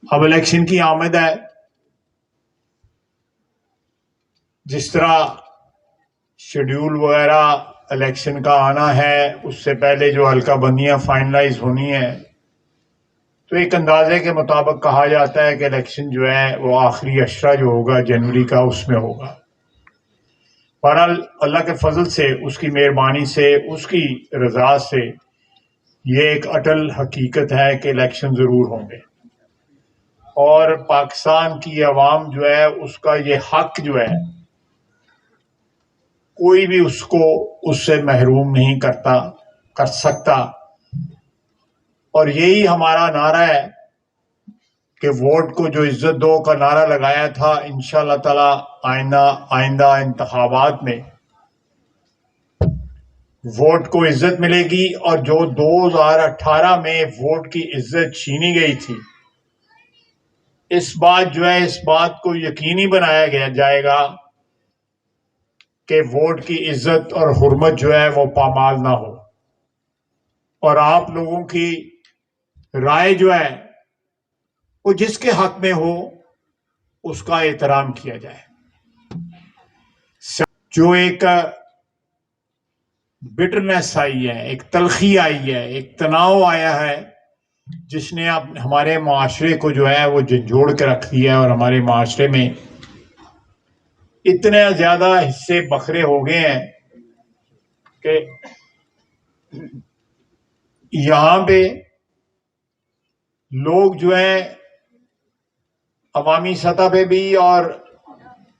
अब इलेक्शन की आमद है। जिस तरह शेड्यूल वगैरह इलेक्शन का आना है, उससे पहले जो हल्का बंदियां फाइनलाइज होनी है, तो एक अंदाजे के मुताबिक कहा जाता है कि इलेक्शन जो है वो आखिरी अशरा जो होगा जनवरी का, उसमें होगा। बहरहाल अल्लाह के फजल से, उसकी मेहरबानी से, उसकी रजा से ये एक अटल हकीकत है कि इलेक्शन जरूर होंगे और पाकिस्तान की आवाम जो है उसका ये हक जो है कोई भी उसको उससे महरूम नहीं कर सकता। और यही हमारा नारा है कि वोट को जो इज्जत दो का नारा लगाया था, इंशाअल्लाह ताला आइंदा इंतखाबात में वोट को इज्जत मिलेगी। और जो 2018 में वोट की इज्जत छीनी गई थी, इस बात को यकीनी बनाया गया जाएगा कि वोट की इज्जत और हुर्मत जो है वो पामाल ना हो, और आप लोगों की राय जो है वो जिसके हक में हो उसका एहतराम किया जाए। जो एक बिटरनेस आई है, एक तलखी आई है, एक तनाव आया है, जिसने अब हमारे माशरे को जो है वो झंझोड़ के रख दिया है, और हमारे माशरे में इतने ज्यादा हिस्से बखरे हो गए हैं कि यहां पे लोग जो है अवामी सतह पे भी और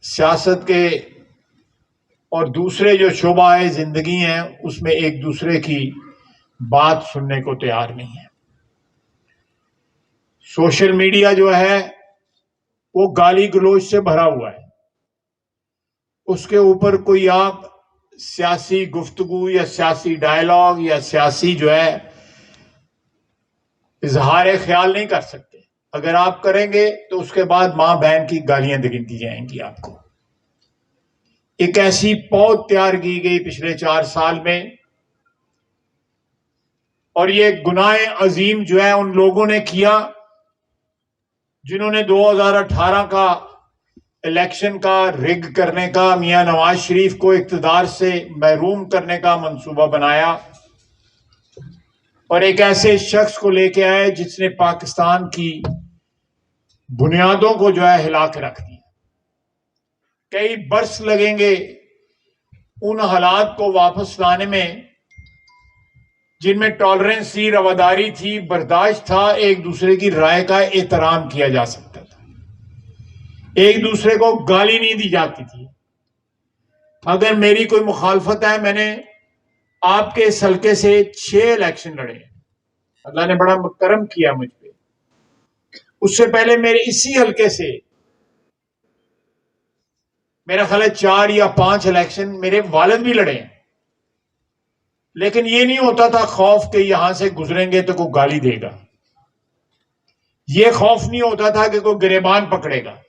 सियासत के और दूसरे जो शोबाए जिंदगी हैं उसमें एक दूसरे की बात सुनने को तैयार नहीं है। सोशल मीडिया जो है वो गाली गलौज से भरा हुआ है। उसके ऊपर कोई आप सियासी गुफ्तगू या सियासी डायलॉग या सियासी जो है इजहार ख्याल नहीं कर सकते। अगर आप करेंगे तो उसके बाद मां बहन की गालियां दी जाएंगी आपको। एक ऐसी पौध तैयार की गई पिछले 4 साल में, और ये गुनाह अजीम जो है उन लोगों ने किया जिन्होंने 2018 का इलेक्शन का रिग करने का, मियां नवाज शरीफ को इक्तदार से महरूम करने का मंसूबा बनाया, और एक ऐसे शख्स को लेके आए जिसने पाकिस्तान की बुनियादों को जो है हिला के रख दिया। कई बरस लगेंगे उन हालात को वापस लाने में जिनमें टॉलरेंस थी, रवादारी थी, बर्दाश्त था, एक दूसरे की राय का एहतराम किया जा सकता था, एक दूसरे को गाली नहीं दी जाती थी। अगर मेरी कोई मुखालफत है, मैंने आपके इस हल्के से 6 इलेक्शन लड़े, अल्लाह ने बड़ा करम किया मुझ पे। उससे पहले मेरे इसी हल्के से मेरा ख्याल है 4 या 5 इलेक्शन मेरे वालिद भी लड़े हैं। लेकिन ये नहीं होता था खौफ कि यहां से गुजरेंगे तो कोई गाली देगा, ये खौफ नहीं होता था कि कोई गिरेबान पकड़ेगा।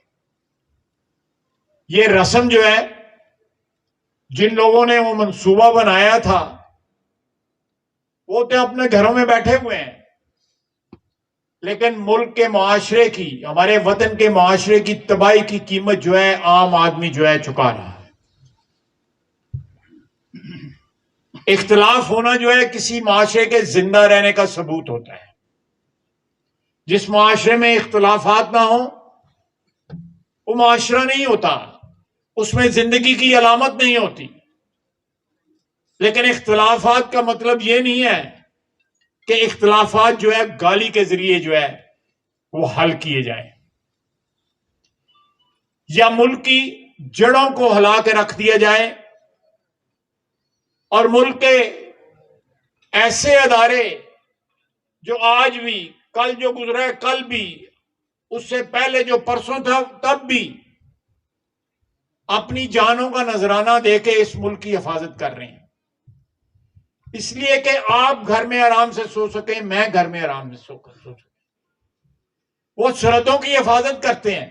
ये रस्म जो है, जिन लोगों ने वो मंसूबा बनाया था वो तो अपने घरों में बैठे हुए हैं, लेकिन मुल्क के मुआशरे की, हमारे वतन के मुआशरे की तबाही की कीमत जो है आम आदमी जो है चुका रहा है। इख्तिलाफ होना जो है किसी माशरे के जिंदा रहने का सबूत होता है। जिस माशरे में इख्तिलाफात ना हो वो माशरा नहीं होता, उसमें जिंदगी की अलामत नहीं होती। लेकिन इख्तिलाफात का मतलब ये नहीं है कि इख्तिलाफात जो है गाली के जरिए जो है वो हल किए जाए, या मुल्क की जड़ों को हिला के रख दिया जाए, और मुल्क के ऐसे अदारे जो आज भी, कल जो गुजरा है कल भी, उससे पहले जो परसों था तब भी अपनी जानों का नजराना देके इस मुल्क की हिफाजत कर रहे हैं, इसलिए कि आप घर में आराम से सो सके, मैं घर में आराम से सो सके। वो सरहदों की हिफाजत करते हैं।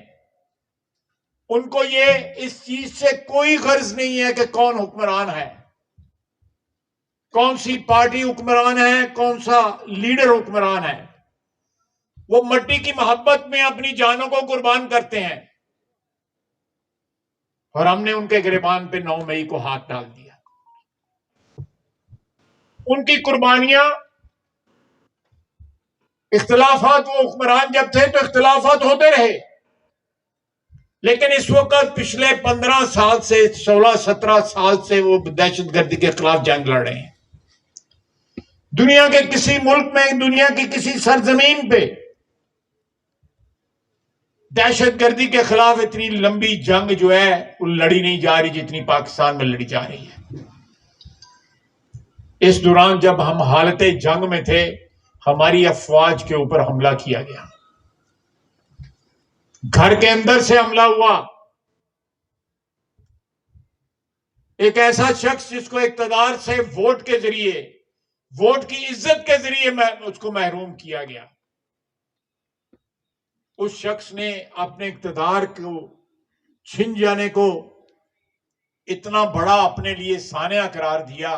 उनको ये इस चीज से कोई गर्ज नहीं है कि कौन हुक्मरान है, कौन सी पार्टी हुक्मरान है, कौन सा लीडर हुक्मरान है। वो मट्टी की मोहब्बत में अपनी जानों को कुर्बान करते हैं, और हमने उनके गिरबान पे 9 मई को हाथ डाल दिया। उनकी कुर्बानियां, इख्तिलाफात, वो हुक्मरान जब थे तो इख्तिलाफात होते रहे, लेकिन इस वक्त पिछले 15 साल से, 16-17 साल से वो दहशतगर्दी के खिलाफ जंग लड़ रहे हैं। दुनिया के किसी मुल्क में, दुनिया की किसी सरजमीन पे दहशतगर्दी के खिलाफ इतनी लंबी जंग जो है वो लड़ी नहीं जा रही जितनी पाकिस्तान में लड़ी जा रही है। इस दौरान जब हम हालत जंग में थे, हमारी अफवाज के ऊपर हमला किया गया, घर के अंदर से हमला हुआ। एक ऐसा शख्स जिसको इक्तदार से वोट के जरिए, वोट की इज्जत के जरिए उसको महरूम किया गया, उस शख्स ने अपने इक्तदार को छिन जाने को इतना बड़ा अपने लिए सानिया करार दिया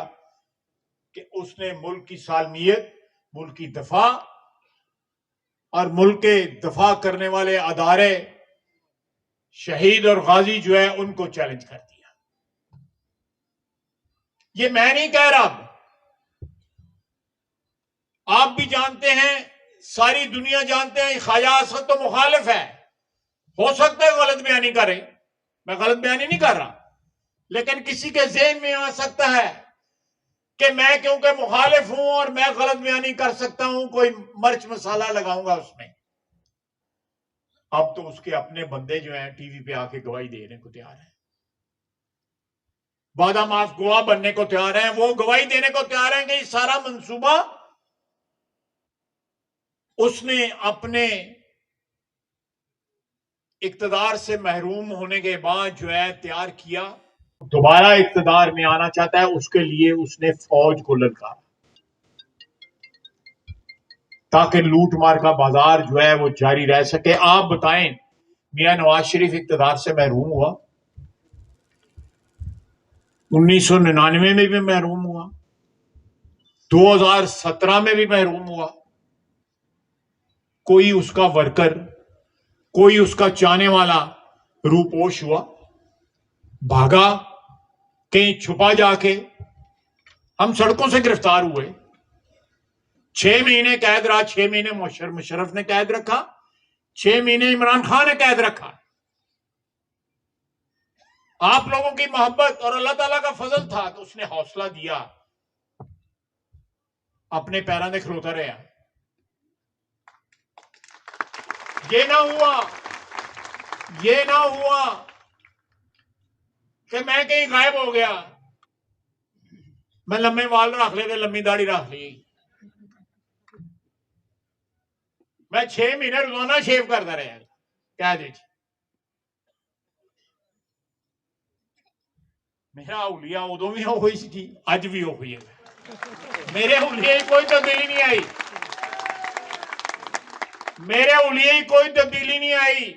कि उसने मुल्क की सालमियत, मुल्क की दफा और मुल्क के दफा करने वाले अदारे, शहीद और गाजी जो है उनको चैलेंज कर दिया। ये मैं नहीं कह रहा, आप भी जानते हैं, सारी दुनिया जानते हैं, ख्वाजा असद तो मुखालिफ है। हो सकता है गलत बयानी करे, मैं गलत बयानी नहीं कर रहा, लेकिन किसी के ज़हन में आ सकता है कि मैं क्योंकि मुखालिफ हूं और मैं गलत बयानी कर सकता हूं, कोई मिर्च मसाला लगाऊंगा उसमें। अब तो उसके अपने बंदे जो हैं टीवी पे आके गवाही देने को तैयार हैं, बादामाफ गवाह बनने को तैयार हैं, वो गवाही देने को तैयार हैं कि ये सारा मंसूबा उसने अपने इक्तदार से महरूम होने के बाद जो है तैयार किया। दोबारा इक्तदार में आना चाहता है, उसके लिए उसने फौज को ललकारा ताकि लूट मार का बाजार जो है वो जारी रह सके। आप बताएं, मियां नवाज शरीफ इक्तदार से महरूम हुआ, 1999 में भी महरूम हुआ, 2017 में भी महरूम हुआ। कोई उसका वर्कर, कोई उसका चाहने वाला रूपोश हुआ, भागा, कहीं छुपा जाके। हम सड़कों से गिरफ्तार हुए, 6 महीने कैद रहा, 6 महीने मुशर्रफ ने कैद रखा, 6 महीने इमरान खान ने कैद रखा। आप लोगों की मोहब्बत और अल्लाह ताला का फजल था तो उसने हौसला दिया, अपने पैरों में खलोता रहा। ये ना हुआ कि मैं कहीं गायब हो गया, मैं लम्बे बाल रख ले, लंबी दाढ़ी रख ली, मैं 6 महीने रोजाना शेव करता रहा। क्या जी, मेरा हुलिया उदों भी हो हुई थी, अज भी हो हुई है। मेरे हुलिये कोई तब्दीली नहीं आई, मेरे हुलिये कोई तब्दीली नहीं आई,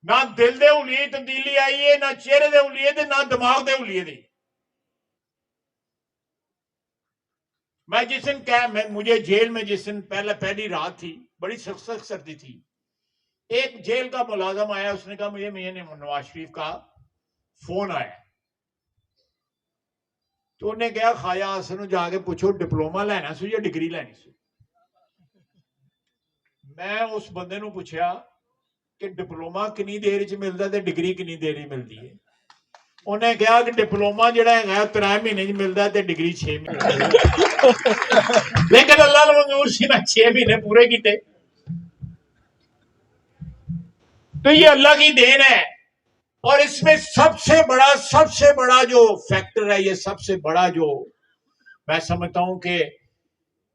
ना दिल दे हुलिये तब्दीली आई है, ना चेहरे दे हुलिये ते ना दिमाग दे हुलिये दे। मैं जिस दिन मुझे जेल में जिस दिन पहली रात थी, बड़ी सख्त सर्दी थी, एक जेल का मुलाजम आया, उसने कहा मुझे नवाज शरीफ का फोन आया। तो उन्हें कहा ख्वाजा हसन जाके पूछो डिप्लोमा लेना सू या डिग्री लेनी सू। मैं उस बंदे नूं पूछा कि डिप्लोमा कितनी देर च मिलता है, डिग्री कितनी देर मिलती है। उन्हें कहा कि डिप्लोमा जिहड़ा है 3 महीने च मिलता है, डिग्री 6 महीने। लेकिन अल्लाह ने मंजूर सी, मैं 6 महीने पूरे किए। तो ये अल्लाह की देन है, और इसमें सबसे बड़ा जो फैक्टर है, ये सबसे बड़ा जो मैं समझता हूं कि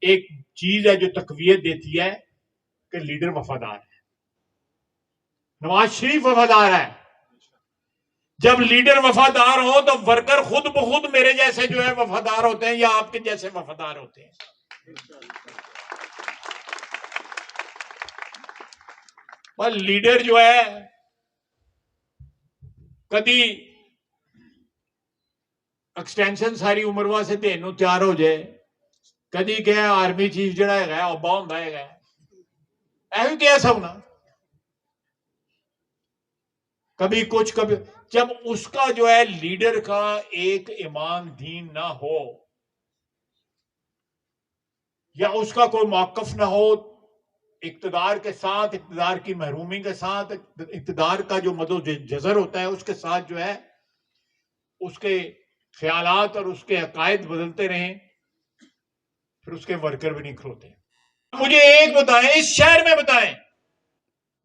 एक चीज है जो तकवीयत देती है कि लीडर वफादार है। नवाज शरीफ वफादार है। जब लीडर वफादार हो तो वर्कर खुद ब खुद मेरे जैसे जो है वफादार होते हैं, या आपके जैसे वफादार होते हैं। पर लीडर जो है कभी एक्सटेंशन सारी उम्र वास्ते देने तैयार हो जाए, कभी कहे आर्मी चीफ जड़ा है अब्बा होंदा है, ऐ क्या सब ना, कभी कुछ कभी, जब उसका जो है लीडर का एक ईमान दीन ना हो या उसका कोई मौकफ ना हो इक्तदार के साथ, इक्तदार की महरूमी के साथ, इक्तदार का जो मदो जजर होता है उसके साथ जो है उसके ख्यालात और उसके अकायद बदलते रहें, फिर उसके वर्कर भी नहीं खलोते। मुझे एक बताएं, इस शहर में बताएं,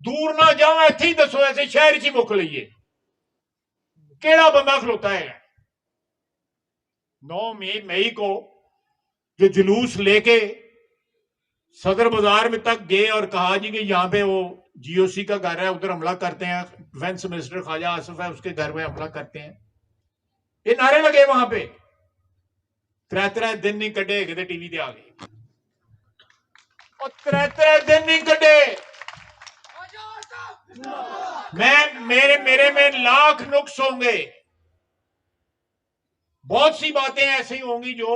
दूर ना जाओ, ऐसे ही दसो, ऐसे शहर च मुक लीए केड़ा बंदा खलोता है 9 मई को जो जुलूस लेके सदर बाजार में तक गए और कहा जी कि यहाँ पे वो जीओसी का घर है, उधर हमला करते हैं, डिफेंस मिनिस्टर ख्वाजा आसिफ है उसके घर में हमला करते हैं, ये नारे लगे वहां पे, 3 दिन नहीं कटे कि टीवी ते आ गए, और 3 दिन नहीं कटे। मेरे में लाख नुक्स होंगे, बहुत सी बातें ऐसी होंगी जो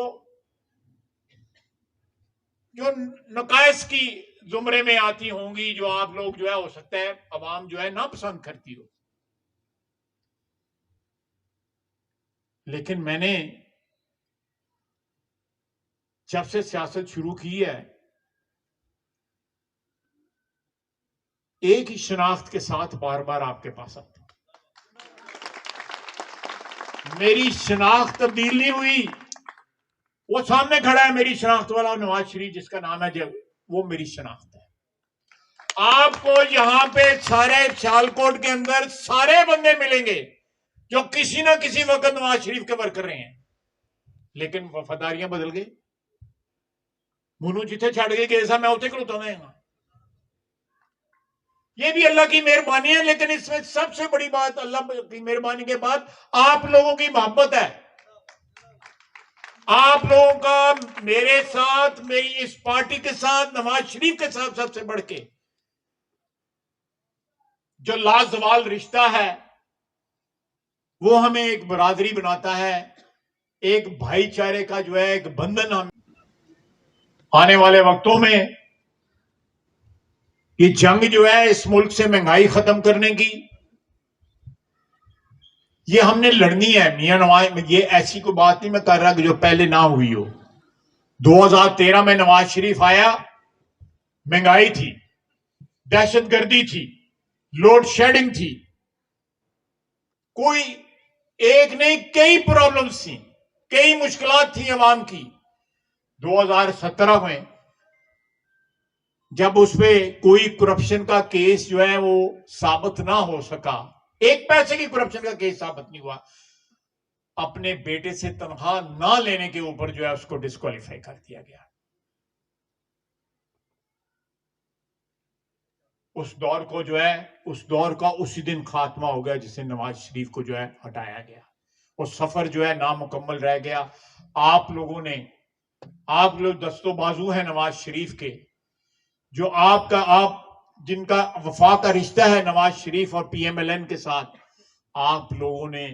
नकायस की जुमरे में आती होंगी, जो आप लोग जो है हो सकता है अवाम जो है ना पसंद करती हो, लेकिन मैंने जब से सियासत शुरू की है एक ही शनाख्त के साथ बार बार आपके पास आता हूं, मेरी शनाख्त तब्दील नहीं हुई। वो सामने खड़ा है मेरी शनाख्त वाला नवाज शरीफ जिसका नाम है जब, वो मेरी शनाख्त है। आपको यहां पे सारे सियालकोट के अंदर सारे बंदे मिलेंगे जो किसी ना किसी वक्त नवाज शरीफ के वर्कर रहे हैं, लेकिन वफादारियां बदल गई। मुनू जिथे छड़ गए गए मैं उसे खड़ोता रहेगा, ये भी अल्लाह की मेहरबानी है, लेकिन इसमें सबसे बड़ी बात अल्लाह की मेहरबानी के बाद आप लोगों की मोहब्बत है। आप लोगों का मेरे साथ, मेरी इस पार्टी के साथ, नवाज शरीफ के साथ सबसे बढ़ के जो लाजवाल रिश्ता है वो हमें एक बरादरी बनाता है, एक भाईचारे का जो है एक बंधन। हम आने वाले वक्तों में ये जंग जो है इस मुल्क से महंगाई खत्म करने की, ये हमने लड़नी है मियां नवाज। ये ऐसी कोई बात नहीं मैं कर रहा कि जो पहले ना हुई हो। 2013 में नवाज शरीफ आया, महंगाई थी, दहशतगर्दी थी, लोड शेडिंग थी, कोई एक नहीं कई प्रॉब्लम्स थी, कई मुश्किलात थी अवाम की। 2017 में जब उसपे कोई करप्शन का केस जो है वो साबित ना हो सका, एक पैसे की करप्शन का केस साबित नहीं हुआ, अपने बेटे से तनख्वाह ना लेने के ऊपर जो है उसको डिस्क्वालीफाई कर दिया गया। उस दौर को जो है, उस दौर का उसी दिन खात्मा हो गया जिसे नवाज शरीफ को जो है हटाया गया। वो सफर जो है नामुकम्मल रह गया। आप लोगों ने, आप लोग दस्तो बाजू हैं नवाज शरीफ के, जो आपका आप जिनका वफा का रिश्ता है नवाज शरीफ और पीएमएलएन के साथ, आप लोगों ने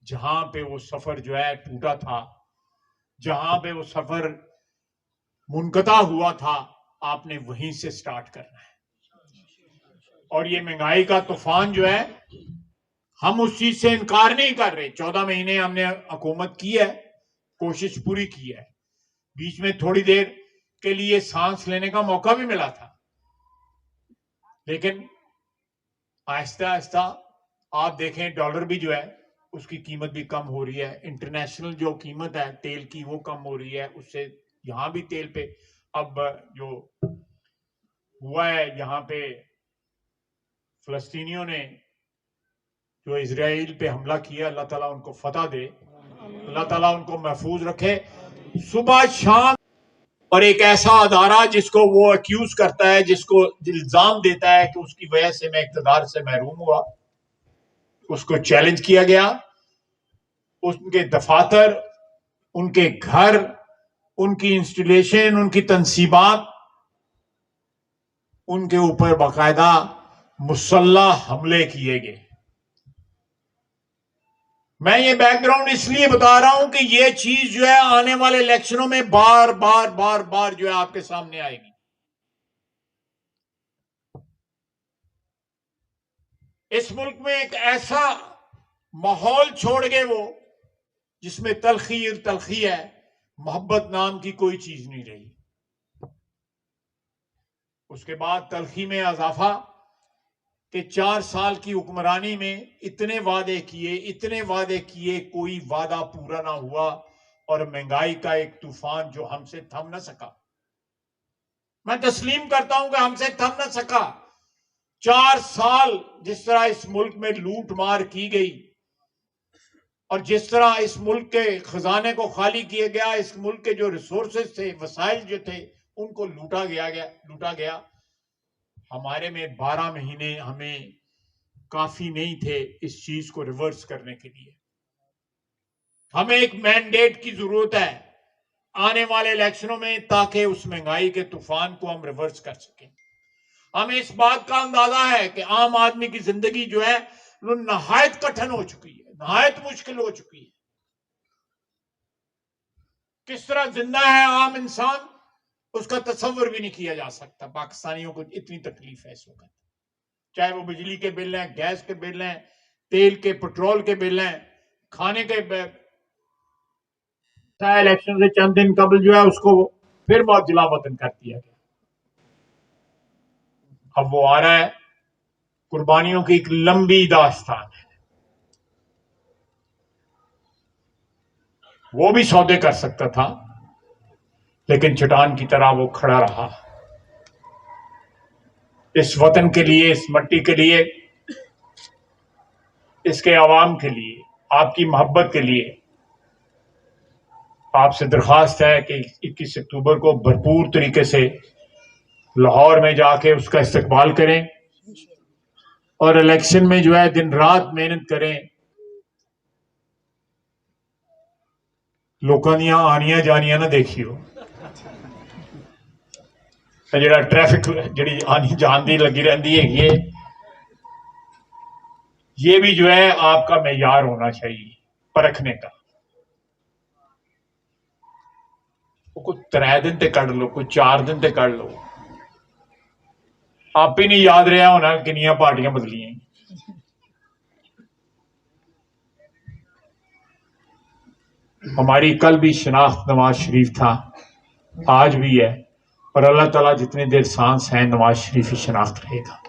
जहां पे वो सफर जो है टूटा था, जहां पे वो सफर मुनकता हुआ था, आपने वहीं से स्टार्ट करना है। और ये महंगाई का तूफान जो है, हम उस चीज से इनकार नहीं कर रहे। 14 महीने हमने हुकूमत की है, कोशिश पूरी की है, बीच में थोड़ी देर के लिए सांस लेने का मौका भी मिला था, लेकिन आहिस्ता आहिस्ता आप देखें डॉलर भी जो है उसकी कीमत भी कम हो रही है, इंटरनेशनल जो कीमत है तेल की वो कम हो रही है, उससे यहां भी तेल पे अब जो हुआ है, यहां पे फलस्तीनियों ने जो इजराइल पे हमला किया, अल्लाह ताला उनको फतह दे, अल्लाह ताला उनको महफूज रखे। सुबह शाम और एक ऐसा अदारा जिसको वो अक्यूज करता है, जिसको इल्जाम देता है कि उसकी वजह से मैं इक्तदार से महरूम हुआ, उसको चैलेंज किया गया। उनके दफातर, उनके घर, उनकी इंस्टॉलेशन, उनकी तंसीबात, उनके ऊपर बाकायदा मुसल्लह हमले किए गए। मैं ये बैकग्राउंड इसलिए बता रहा हूं कि ये चीज जो है आने वाले इलेक्शनों में बार बार बार बार जो है आपके सामने आएगी। इस मुल्क में एक ऐसा माहौल छोड़ गए वो जिसमें तलखी है, मोहब्बत नाम की कोई चीज नहीं रही। उसके बाद तलखी में इजाफा कि 4 साल की हुक्मरानी में इतने वादे किए, कोई वादा पूरा ना हुआ और महंगाई का एक तूफान जो हमसे थम ना सका। मैं तस्लीम करता हूं कि हमसे थम ना सका। 4 साल जिस तरह इस मुल्क में लूट मार की गई और जिस तरह इस मुल्क के खजाने को खाली किया गया, इस मुल्क के जो रिसोर्सेज थे, वसाइल जो थे, उनको लूटा गया। हमारे में 12 महीने हमें काफी नहीं थे इस चीज को रिवर्स करने के लिए। हमें एक मैंडेट की जरूरत है आने वाले इलेक्शनों में, ताकि उस महंगाई के तूफान को हम रिवर्स कर सकें। हमें इस बात का अंदाजा है कि आम आदमी की जिंदगी जो है वो नहायत कठिन हो चुकी है, नहायत मुश्किल हो चुकी है। किस तरह जिंदा है आम इंसान, उसका तस्वर भी नहीं किया जा सकता। पाकिस्तानियों को इतनी तकलीफ है इस वक्त, चाहे वो बिजली के बिल हैं, गैस के बिल हैं, तेल के, पेट्रोल के बिल हैं, खाने के बिल। इलेक्शन से चंद दिन कबल जो है उसको फिर बहुत जिला वतन कर दिया गया। अब वो आ रहा है, कुर्बानियों की एक लंबी दास्तान है। वो भी सौदे कर सकता था, लेकिन चट्टान की तरह वो खड़ा रहा इस वतन के लिए, इस मट्टी के लिए, इसके आवाम के लिए, आपकी मोहब्बत के लिए। आपसे दरख्वास्त है कि 21 अक्टूबर को भरपूर तरीके से लाहौर में जाके उसका इस्तकबाल करें और इलेक्शन में जो है दिन रात मेहनत करें। लोगों दियां आनियां जानियां ना देखियो, जरा ट्रैफिक जी आनी जान दी लगी रहती है, ये भी जो है आपका मेयार होना चाहिए परखने का। कोई 3 दिन ते कढ़ लो, कोई 4 दिन ते कढ़ लो। आप ही नहीं याद रहा होना किनिया पार्टियां बदलियां। हमारी कल भी शनाख्त नवाज शरीफ था, आज भी है, और अल्लाह ताला जितनी देर सांस है नवाज शरीफ ही शनाख्त रहेगा।